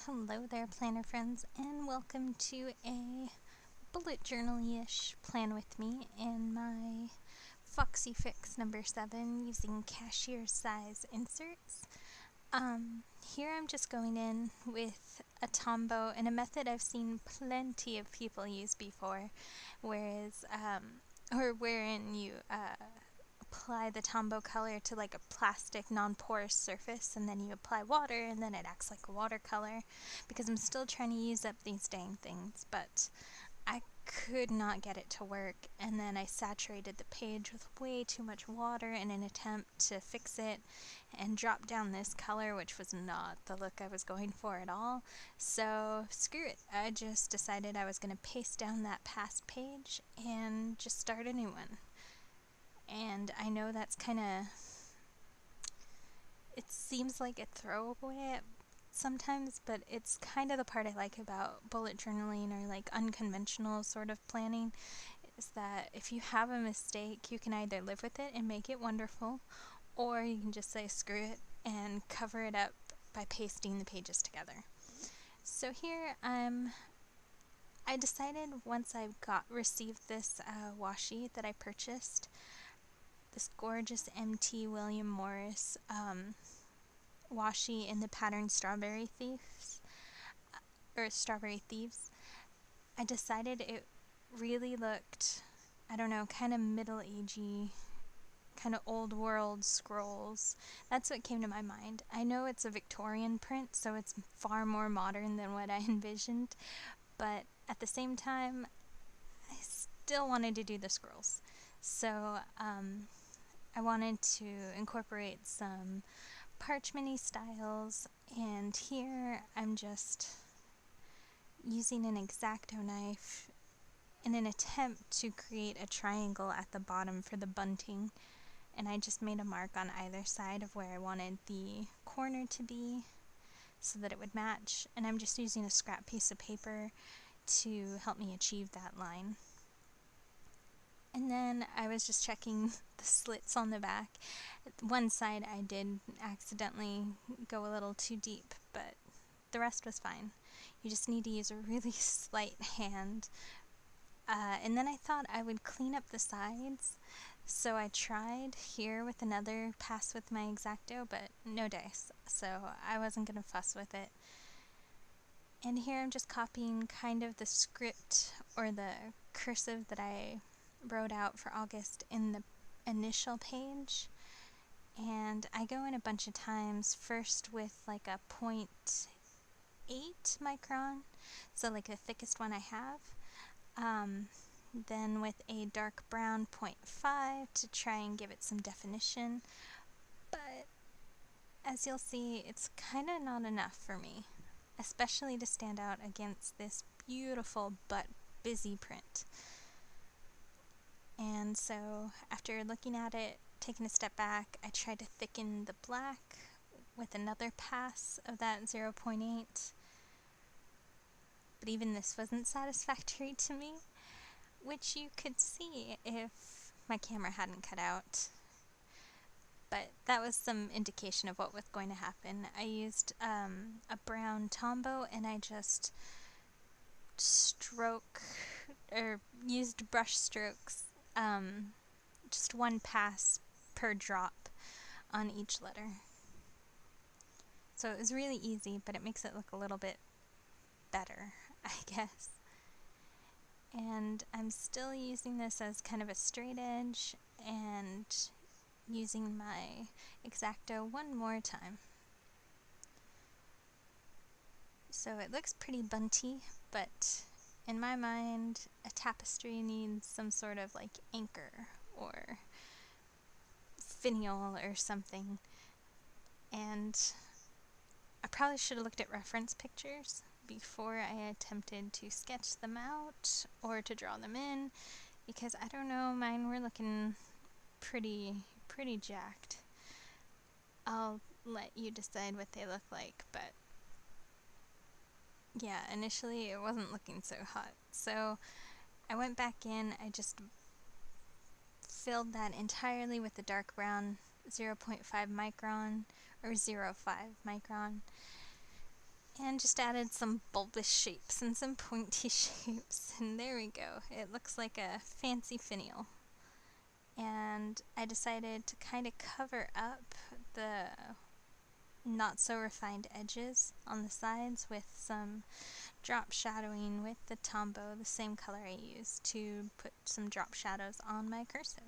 Hello there, planner friends, and welcome to a bullet journal-ish plan with me in my Foxy Fix number 7 using cashier size inserts. Here I'm just going in with a Tombow in a method I've seen plenty of people use before, wherein you apply the Tombow color to like a plastic non-porous surface and then you apply water and then it acts like a watercolor, because I'm still trying to use up these dang things, but I could not get it to work, and then I saturated the page with way too much water in an attempt to fix it and drop down this color, which was not the look I was going for at all. So screw it, I just decided I was going to paste down that past page and just start a new one. And I know that's kind of, it seems like a throwaway sometimes, but it's kind of the part I like about bullet journaling or like unconventional sort of planning, is that if you have a mistake, you can either live with it and make it wonderful, or you can just say screw it and cover it up by pasting the pages together. So here I decided once I received this washi that I purchased, this gorgeous MT William Morris washi in the pattern Strawberry Thieves, I decided it really looked, I don't know, kind of middle-agey, kind of old world scrolls. That's what came to my mind. I know it's a Victorian print, so it's far more modern than what I envisioned, but at the same time, I still wanted to do the scrolls. So, I wanted to incorporate some parchment-y styles, and here I'm just using an X-Acto knife in an attempt to create a triangle at the bottom for the bunting, and I just made a mark on either side of where I wanted the corner to be so that it would match, and I'm just using a scrap piece of paper to help me achieve that line. And then I was just checking the slits on the back. One side I did accidentally go a little too deep, but the rest was fine. You just need to use a really slight hand. And then I thought I would clean up the sides, so I tried here with another pass with my X-Acto, but no dice, so I wasn't going to fuss with it. And here I'm just copying kind of the script or the cursive that I wrote out for August in the initial page, and I go in a bunch of times, first with like a 0.8 micron, so like the thickest one I have, then with a dark brown 0.5 to try and give it some definition, but as you'll see, it's kind of not enough for me, especially to stand out against this beautiful but busy print. And so after looking at it, taking a step back, I tried to thicken the black with another pass of that 0.8, but even this wasn't satisfactory to me, which you could see if my camera hadn't cut out. But that was some indication of what was going to happen. I used a brown Tombow, and I just used brush strokes, just one pass per drop on each letter. So it was really easy, but it makes it look a little bit better, I guess. And I'm still using this as kind of a straight edge and using my X-Acto one more time. So it looks pretty bunty, but in my mind, a tapestry needs some sort of like anchor or finial or something. And I probably should have looked at reference pictures before I attempted to sketch them out or to draw them in, because I don't know, mine were looking pretty jacked. I'll let you decide what they look like, but yeah, initially it wasn't looking so hot. So I went back in, I just filled that entirely with the dark brown 0.5 micron or 0.5 micron, And just added some bulbous shapes and some pointy shapes, and there we go. It looks like a fancy finial. And I decided to kind of cover up the not so refined edges on the sides with some drop shadowing with the Tombow, the same color I used to put some drop shadows on my cursive.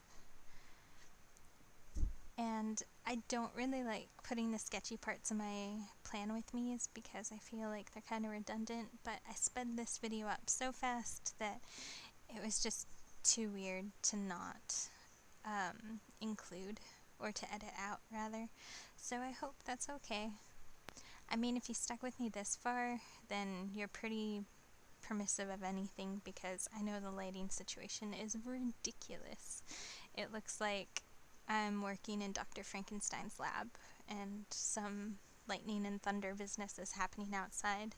And I don't really like putting the sketchy parts of my plan with me's because I feel like they're kind of redundant, but I sped this video up so fast that it was just too weird to not include, or to edit out rather. So I hope that's okay. I mean, if you stuck with me this far, then you're pretty permissive of anything, because I know the lighting situation is ridiculous. It looks like I'm working in Dr. Frankenstein's lab and some lightning and thunder business is happening outside.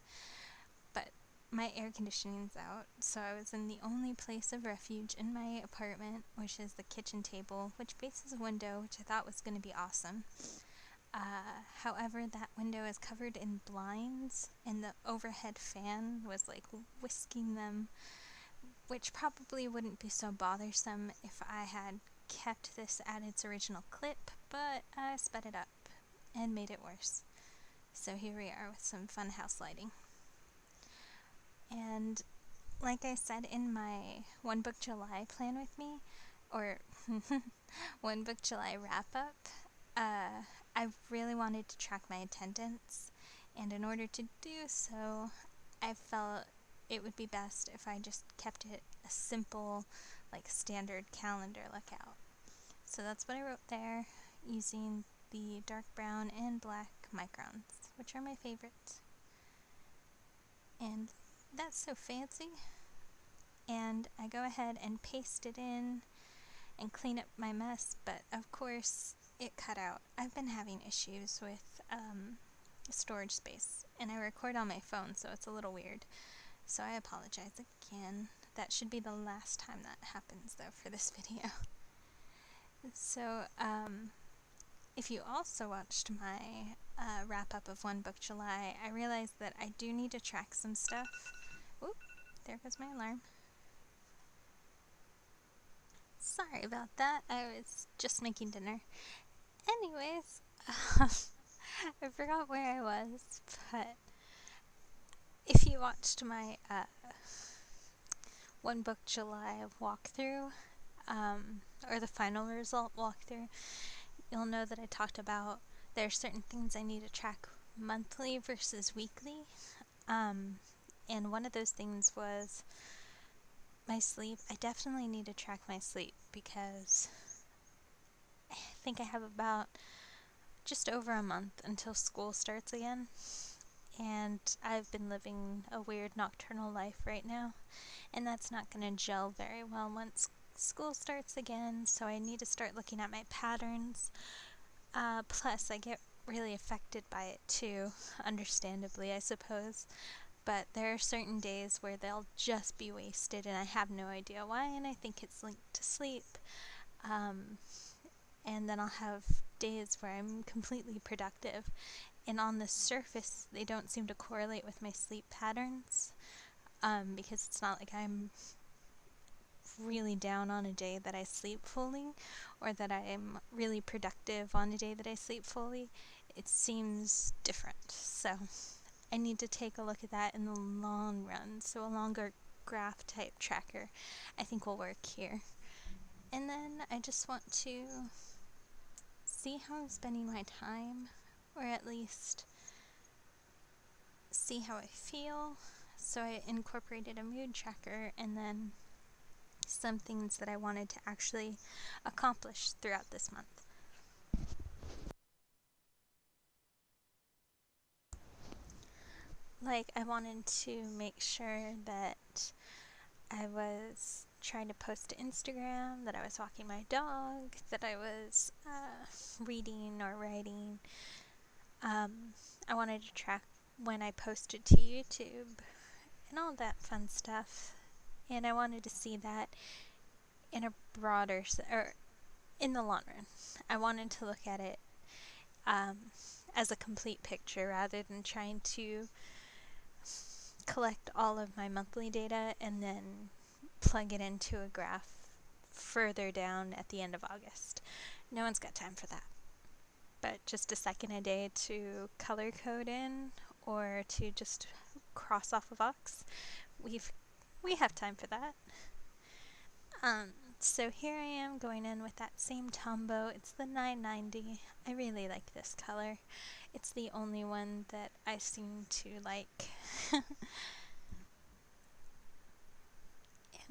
But my air conditioning's out, so I was in the only place of refuge in my apartment, which is the kitchen table, which faces a window, which I thought was going to be awesome. However, that window is covered in blinds, and the overhead fan was like whisking them, which probably wouldn't be so bothersome if I had kept this at its original clip, but I sped it up and made it worse. So here we are with some fun house lighting. And like I said in my One Book July plan with me, or One Book July wrap up, I really wanted to track my attendance, and in order to do so, I felt it would be best if I just kept it a simple, like standard calendar lookout. So that's what I wrote there, using the dark brown and black microns, which are my favorites. And that's so fancy. And I go ahead and paste it in and clean up my mess, but of course it cut out. I've been having issues with storage space, and I record on my phone, so it's a little weird. So I apologize again. That should be the last time that happens, though, for this video. So, if you also watched my wrap-up of One Book July, I realized that I do need to track some stuff. Oop, there goes my alarm. Sorry about that, I was just making dinner. Anyways, I forgot where I was, but if you watched my One Book July walkthrough, or the final result walkthrough, you'll know that I talked about there are certain things I need to track monthly versus weekly, and one of those things was my sleep. I definitely need to track my sleep because I think I have about just over a month until school starts again, and I've been living a weird nocturnal life right now, and that's not going to gel very well once school starts again, so I need to start looking at my patterns. Plus, I get really affected by it too, understandably, I suppose. But there are certain days where they'll just be wasted, and I have no idea why, and I think it's linked to sleep. And then I'll have days where I'm completely productive, and on the surface, they don't seem to correlate with my sleep patterns, because it's not like I'm really down on a day that I sleep fully, or that I'm really productive on a day that I sleep fully. It seems different, so I need to take a look at that in the long run, so a longer graph type tracker I think will work here. And then I just want to see how I'm spending my time, or at least see how I feel. So I incorporated a mood tracker, and then some things that I wanted to actually accomplish throughout this month. Like, I wanted to make sure that I was trying to post to Instagram, that I was walking my dog, that I was reading or writing. I wanted to track when I posted to YouTube and all that fun stuff. And I wanted to see that in a broader, or in the long run. I wanted to look at it as a complete picture rather than trying to collect all of my monthly data and then plug it into a graph further down at the end of August. No one's got time for that. But just a second a day to color code in or to just cross off a box, we have time for that. So here I am going in with that same Tombow. It's the 990. I really like this color. It's the only one that I seem to like. And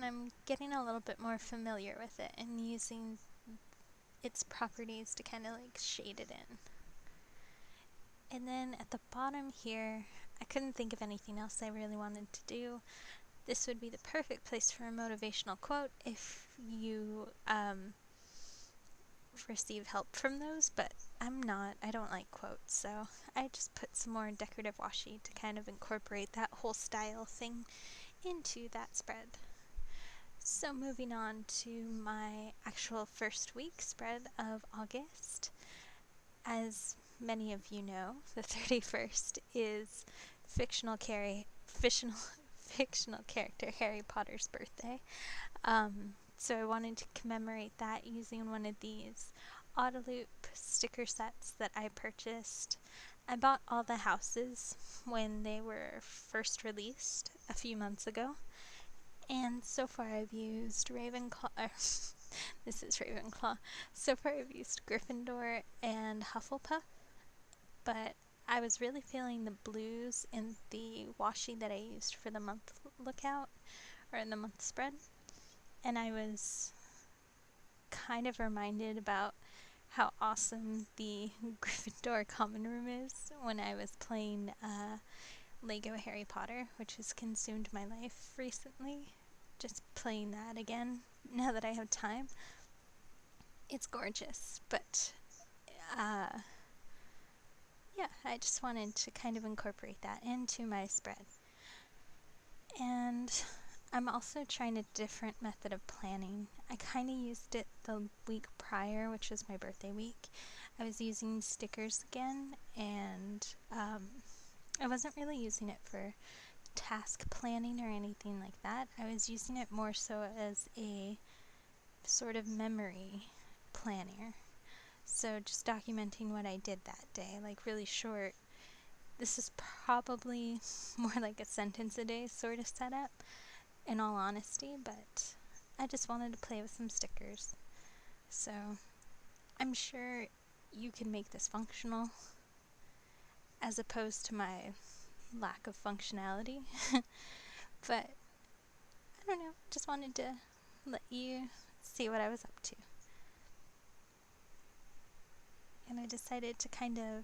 I'm getting a little bit more familiar with it and using its properties to kind of like shade it in. And then at the bottom here, I couldn't think of anything else I really wanted to do. This would be the perfect place for a motivational quote if you receive help from those, but I don't like quotes, so I just put some more decorative washi to kind of incorporate that whole style thing into that spread. So moving on to my actual first week spread of August. As many of you know, the 31st is fictional character Harry Potter's birthday. So I wanted to commemorate that using one of these Autoloop sticker sets that I purchased. I bought all the houses when they were first released a few months ago. And so far I've used Ravenclaw, this is Ravenclaw. So far I've used Gryffindor and Hufflepuff, but I was really feeling the blues in the washi that I used for the month lookout, or in the month spread. And I was kind of reminded about how awesome the Gryffindor common room is when I was playing Lego Harry Potter, which has consumed my life recently. Just playing that again now that I have time. It's gorgeous, but yeah, I just wanted to kind of incorporate that into my spread. And I'm also trying a different method of planning. I kind of used it the week prior, which was my birthday week. I was using stickers again, and I wasn't really using it for task planning or anything like that. I was using it more so as a sort of memory planner. So just documenting what I did that day, like really short. This is probably more like a sentence a day sort of setup, in all honesty, but I just wanted to play with some stickers. So I'm sure you can make this functional as opposed to my lack of functionality. But I don't know, just wanted to let you see what I was up to. And I decided to kind of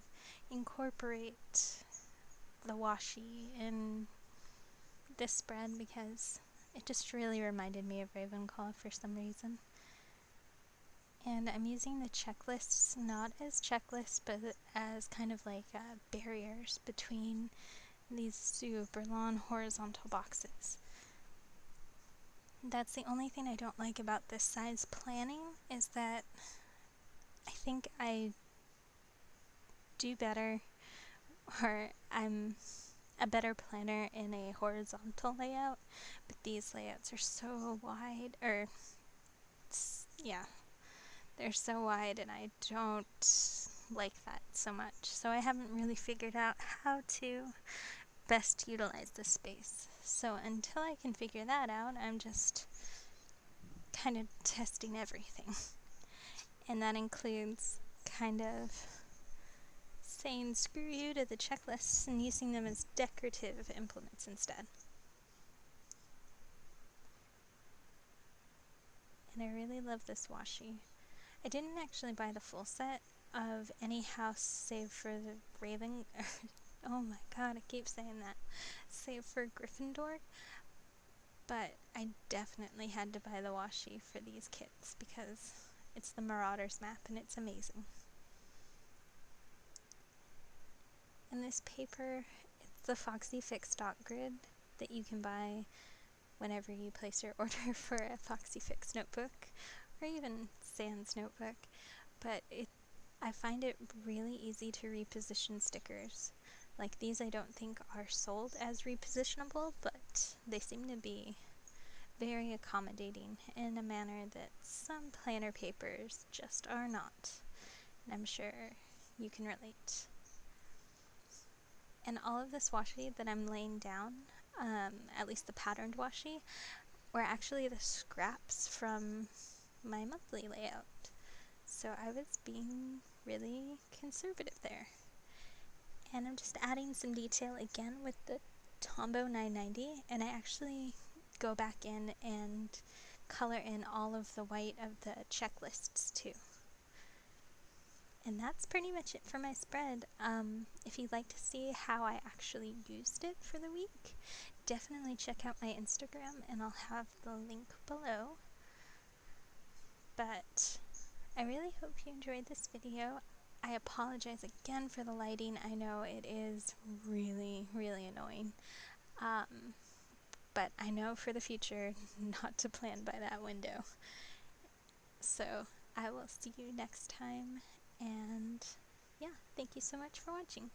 incorporate the washi in this spread because it just really reminded me of Ravenclaw for some reason. And I'm using the checklists not as checklists, but as kind of like barriers between these super long horizontal boxes. That's the only thing I don't like about this size planning, is that I think I do better, or I'm a better planner in a horizontal layout, but these layouts are so wide, they're so wide, and I don't like that so much. So I haven't really figured out how to best utilize this space. So until I can figure that out, I'm just kind of testing everything. And that includes kind of saying screw you to the checklists and using them as decorative implements instead. And I really love this washi. I didn't actually buy the full set of any house save for the oh my god, I keep saying that. Save for Gryffindor. But I definitely had to buy the washi for these kits because it's the Marauders map and it's amazing. And this paper, it's the Foxy Fix dot grid that you can buy whenever you place your order for a Foxy Fix notebook or even Sans notebook. But I find it really easy to reposition stickers. Like these I don't think are sold as repositionable, but they seem to be very accommodating in a manner that some planner papers just are not. And I'm sure you can relate. And all of this washi that I'm laying down, at least the patterned washi, were actually the scraps from my monthly layout. So I was being really conservative there. And I'm just adding some detail again with the Tombow 990, and I actually go back in and color in all of the white of the checklists too. And that's pretty much it for my spread. If you'd like to see how I actually used it for the week, definitely check out my Instagram and I'll have the link below. But I really hope you enjoyed this video. I apologize again for the lighting. I know it is really, really annoying. But I know for the future not to plan by that window. So I will see you next time, and yeah, thank you so much for watching.